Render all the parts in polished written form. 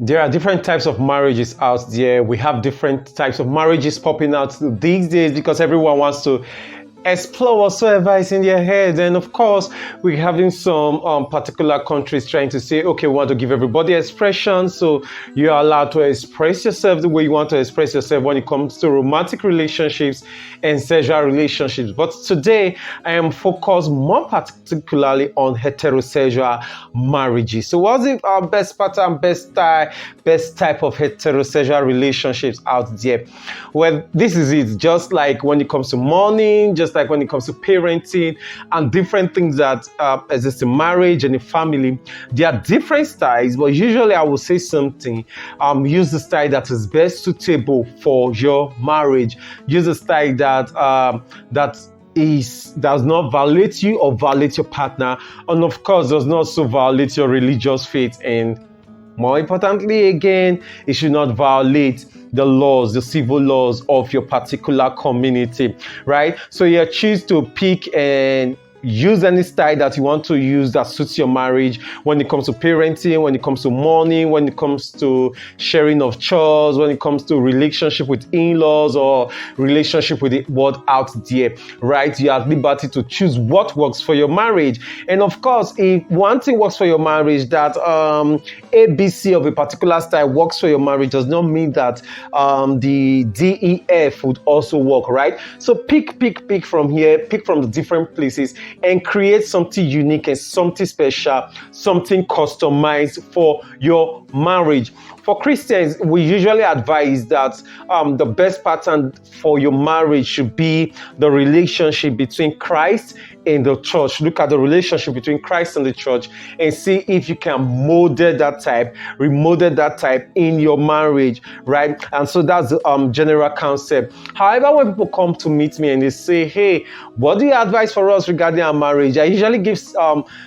There are different types of marriages out there. We have different types of marriages popping out these days because everyone wants to explore whatsoever is in their head. And of course, we're having some particular countries trying to say, okay, we want to give everybody expression. So you're allowed to express yourself the way you want to express yourself when it comes to romantic relationships and sexual relationships. But today, I am focused more particularly on heterosexual marriages. So what's the best pattern, best type of heterosexual relationships out there? Well, this is it. Just like when it comes to money, just like when it comes to parenting and different things that exist in marriage and in family, there are different styles, but usually I will say something. Use the style that is best suitable for your marriage. Use a style that does not violate you or violate your partner, and of course does not so violate your religious faith, and more importantly, again, it should not violate the laws, the civil laws of your particular community, right? So you choose to pick and use any style that you want to use that suits your marriage when it comes to parenting, when it comes to money, when it comes to sharing of chores, when it comes to relationship with in-laws or relationship with the world out there, right? You have liberty to choose what works for your marriage. And of course, if one thing works for your marriage, that ABC of a particular style works for your marriage, does not mean that the DEF would also work, right? So pick from here, pick from the different places, and create something unique and something special, something customized for your marriage. For Christians, we usually advise that the best pattern for your marriage should be the relationship between Christ and the church. Look at the relationship between Christ and the church and see if you can model that type, remodel that type in your marriage, right? And so that's the general concept. However, when people come to meet me and they say, hey, what do you advise for us regarding our marriage? I usually give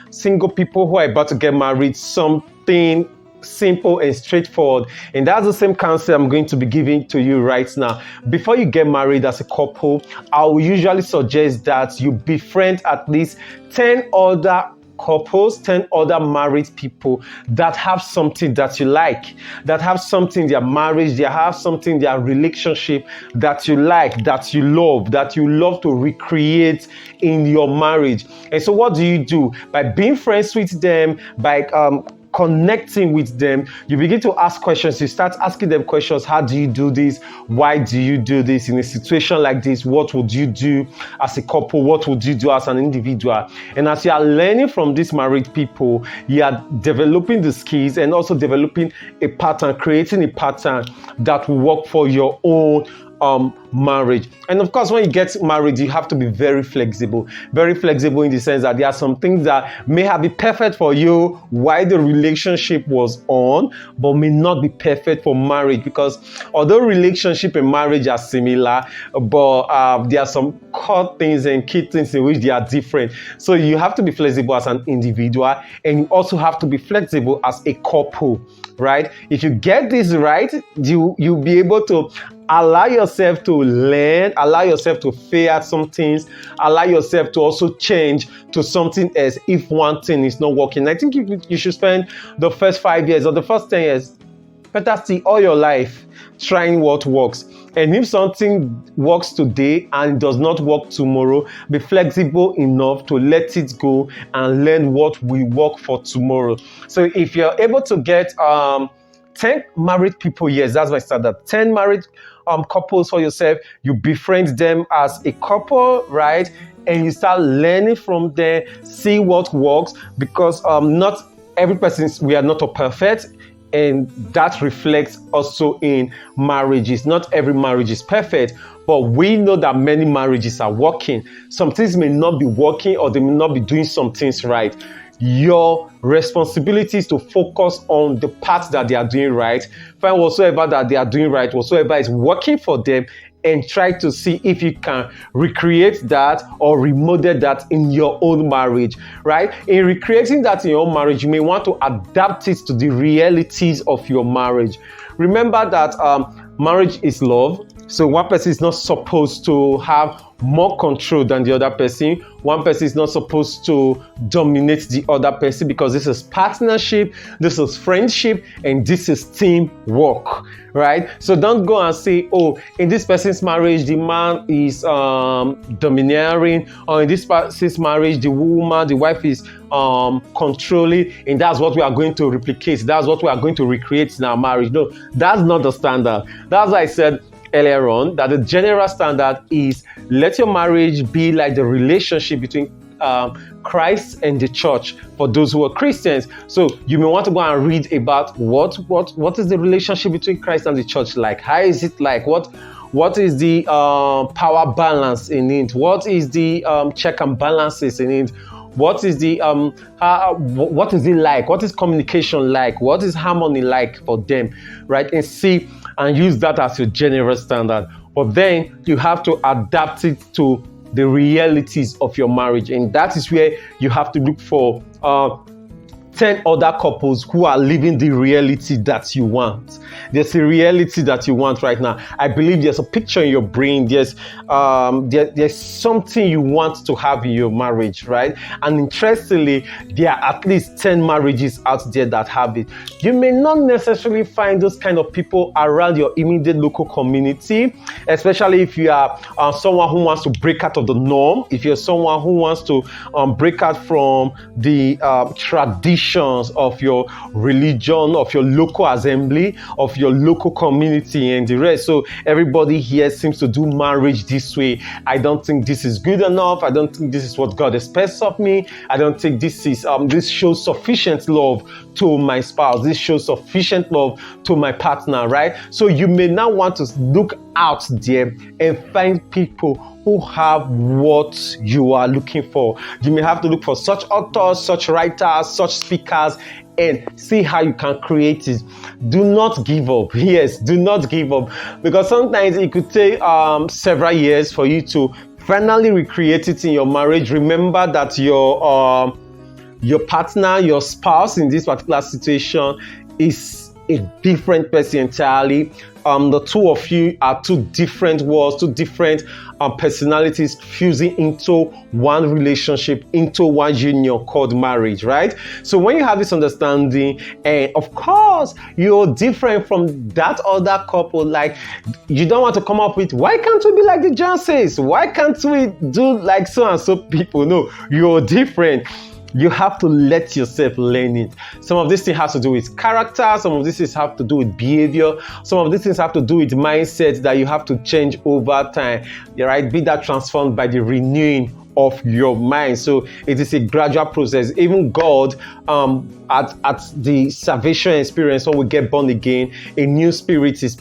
single people who are about to get married something simple and straightforward, and that's the same concept I'm going to be giving to you right now. Before you get married as a couple, I will usually suggest that you befriend at least 10 other couples, 10 other married people that have something that you like, that have something in their marriage, they have something in their relationship that you like, that you love to recreate in your marriage. And so what do? By being friends with them, by connecting with them, you begin to ask questions. You start asking them questions. How do you do this? Why do you do this? In a situation like this, what would you do as a couple? What would you do as an individual? And as you are learning from these married people, you are developing the skills and also developing a pattern, creating a pattern that will work for your own marriage. And of course, when you get married, you have to be very flexible in the sense that there are some things that may have been perfect for you while the relationship was on, but may not be perfect for marriage, because although relationship and marriage are similar, but there are some core things and key things in which they are different. So you have to be flexible as an individual, and you also have to be flexible as a couple, right? If you get this right, you'll be able to allow yourself to learn, allow yourself to fail at some things, allow yourself to also change to something else if one thing is not working. I think you should spend the first 5 years or the first 10 years, better still, all your life trying what works. And if something works today and does not work tomorrow, be flexible enough to let it go and learn what will work for tomorrow. So if you're able to get 10 married people, yes, that's my standard. 10 married couples for yourself, you befriend them as a couple, right? And you start learning from there, see what works, because not every person, we are not perfect, and that reflects also in marriages. Not every marriage is perfect, but we know that many marriages are working. Some things may not be working, or they may not be doing some things right. Your responsibility is to focus on the parts that they are doing right, find whatsoever that they are doing right, whatsoever is working for them, and try to see if you can recreate that or remodel that in your own marriage, right? In recreating that in your own marriage, you may want to adapt it to the realities of your marriage. Remember that marriage is love. So one person is not supposed to have more control than the other person. One person is not supposed to dominate the other person, because this is partnership, this is friendship, and this is teamwork, right? So don't go and say, oh, in this person's marriage, the man is domineering, or in this person's marriage, the woman, the wife is controlling, and that's what we are going to replicate. That's what we are going to recreate in our marriage. No, that's not the standard. That's why I said earlier on that the general standard is let your marriage be like the relationship between Christ and the church for those who are Christians. So you may want to go and read about what is the relationship between Christ and the church like? How is it like? What is the power balance in it? What is the check and balances in it? What is the what is it like? What is communication like? What is harmony like for them, right? And see and use that as your general standard. But then you have to adapt it to the realities of your marriage, and that is where you have to look for 10 other couples who are living the reality that you want. There's a reality that you want right now. I believe there's a picture in your brain. There's something you want to have in your marriage, right? And interestingly, there are at least 10 marriages out there that have it. You may not necessarily find those kind of people around your immediate local community, especially if you are someone who wants to break out of the norm, if you're someone who wants to break out from the traditions of your religion, of your local assembly, of your local community and the rest. So everybody here seems to do marriage this way. I don't think this is good enough. I don't think this is what God expects of me. I don't think this is this shows sufficient love to my spouse. This shows sufficient love to my partner, right? So you may now want to look out there and find people who have what you are looking for. You may have to look for such authors, such writers, such speakers, and see how you can create it. Do not give up. Yes, do not give up, because sometimes it could take several years for you to finally recreate it in your marriage. Remember that your partner, your spouse in this particular situation is a different person entirely. The two of you are two different worlds, two different personalities fusing into one relationship, into one union called marriage, right? So when you have this understanding, and of course you're different from that other couple, like you don't want to come up with, why can't we be like the Johnsons? Why can't we do like so and so people? No, you're different. You have to let yourself learn it. Some of these things have to do with character. Some of these things have to do with behavior. Some of these things have to do with mindset that you have to change over time. Right? Be that transformed by the renewing of your mind. So it is a gradual process. Even God, at the salvation experience, when we get born again, a new spirit is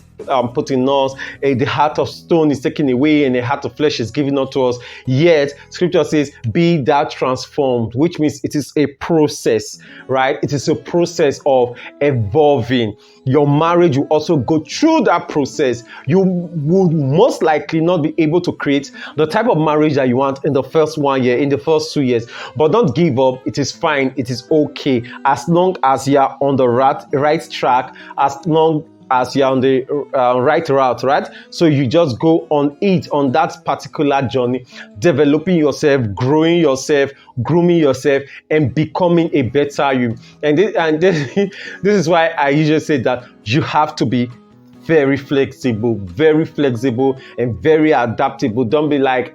put in us, the heart of stone is taken away and the heart of flesh is given unto us. Yet scripture says, be that transformed, which means it is a process, right? It is a process of evolving. Your marriage will also go through that process. You would most likely not be able to create the type of marriage that you want in the first 1 year, in the first 2 years, but don't give up. It is fine. It is okay. As long as you are on the right track, as long as you're on the right route, right? So you just go on it, on that particular journey, developing yourself, growing yourself, grooming yourself, and becoming a better you. And this is why I usually say that you have to be very flexible, and very adaptable. Don't be like,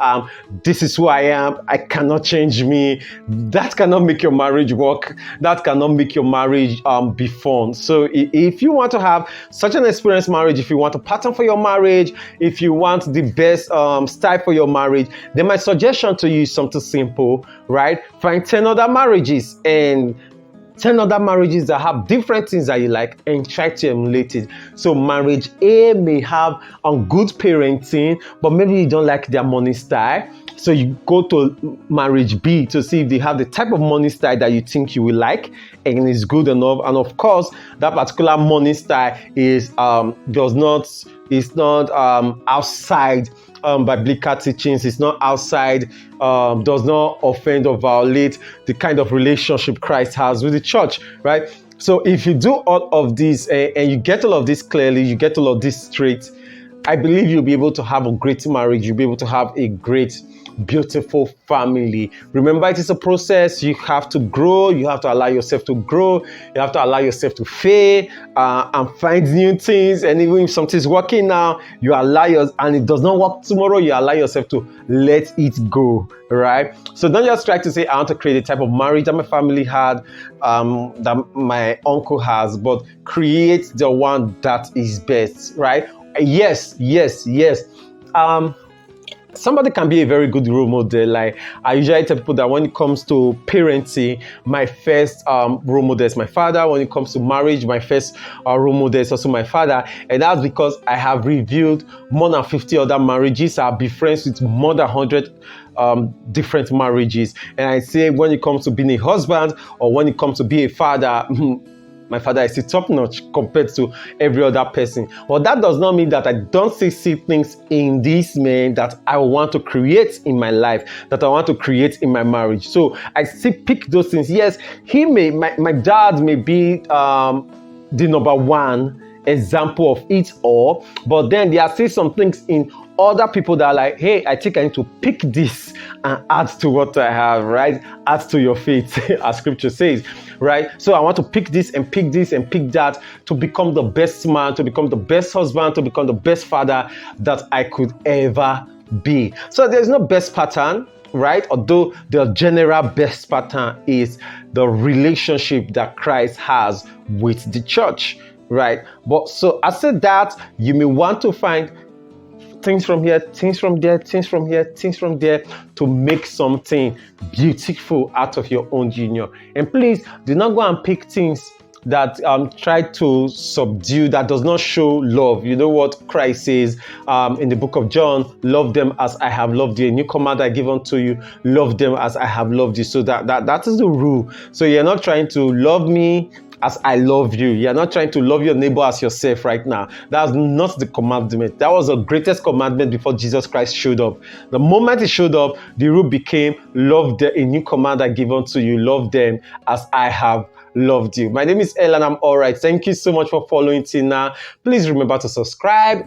this is who I am, I cannot change me. That cannot make your marriage work. That cannot make your marriage be fun. So if you want to have such an experienced marriage, if you want a pattern for your marriage, if you want the best style for your marriage, then my suggestion to you is something simple, right? Find 10 other marriages and 10 other marriages that have different things that you like and try to emulate it. So marriage A may have good parenting, but maybe you don't like their money style. So you go to marriage B to see if they have the type of money style that you think you will like and is good enough. And of course, that particular money style is not outside biblical teachings. It's not outside, does not offend or violate the kind of relationship Christ has with the church, right? So if you do all of this and you get all of this clearly, you get all of this straight, I believe you'll be able to have a great marriage. You'll be able to have a great, beautiful family. Remember, it is a process. You have to grow. You have to allow yourself to grow. You have to allow yourself to fail and find new things. And even if something's working now, you allow and it does not work tomorrow, you allow yourself to let it go. Right? So don't just try to say, I want to create a type of marriage that my family had, that my uncle has, but create the one that is best. Right? Yes. Somebody can be a very good role model. Like I usually tell people that when it comes to parenting, my first role model is my father. When it comes to marriage, my first role model is also my father. And that's because I have reviewed more than 50 other marriages. I've been friends with more than 100 different marriages. And I say when it comes to being a husband or when it comes to be a father, my father is still top notch compared to every other person. But that does not mean that I don't see things in this man that I want to create in my life, that I want to create in my marriage. So I still pick those things. Yes, my dad may be the number one example of it all, but then there are still some things in other people that are like, hey, I think I need to pick this and add to what I have, right? Add to your faith, as scripture says, right? So I want to pick this and pick that to become the best man, to become the best husband, to become the best father that I could ever be. So there's no best pattern, right? Although the general best pattern is the relationship that Christ has with the church, right? But so I said that you may want to find things from here, things from there, things from here, things from there to make something beautiful out of your own union. And please do not go and pick things that try to subdue, that does not show love. You know what Christ says in the book of John, love them as I have loved you. A new command I give unto you, love them as I have loved you. So that is the rule. So you're not trying to love me as I love you. You're not trying to love your neighbor as yourself right now. That's not the commandment. That was the greatest commandment before Jesus Christ showed up. The moment he showed up, the rule became, love them, a new command I give unto you, love them as I have loved you. My name is Earl and I'm all right. Thank you so much for following Tina. Please remember to subscribe,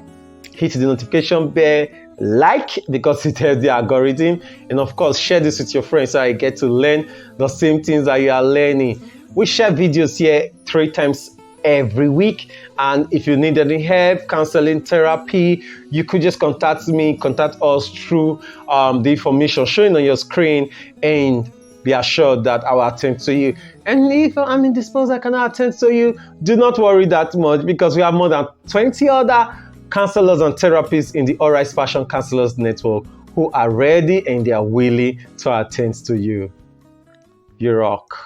hit the notification bell, like, because it helps the algorithm, and of course share this with your friends so I get to learn the same things that you are learning. We share videos here 3 times every week, and if you need any help, counseling, therapy, you could just contact us through the information showing on your screen, and be assured that I will attend to you. And if I'm indisposed, I cannot attend to you, do not worry that much, because we have more than 20 other counselors and therapists in the All Right Fashion Counselors Network who are ready and they are willing to attend to you. You rock.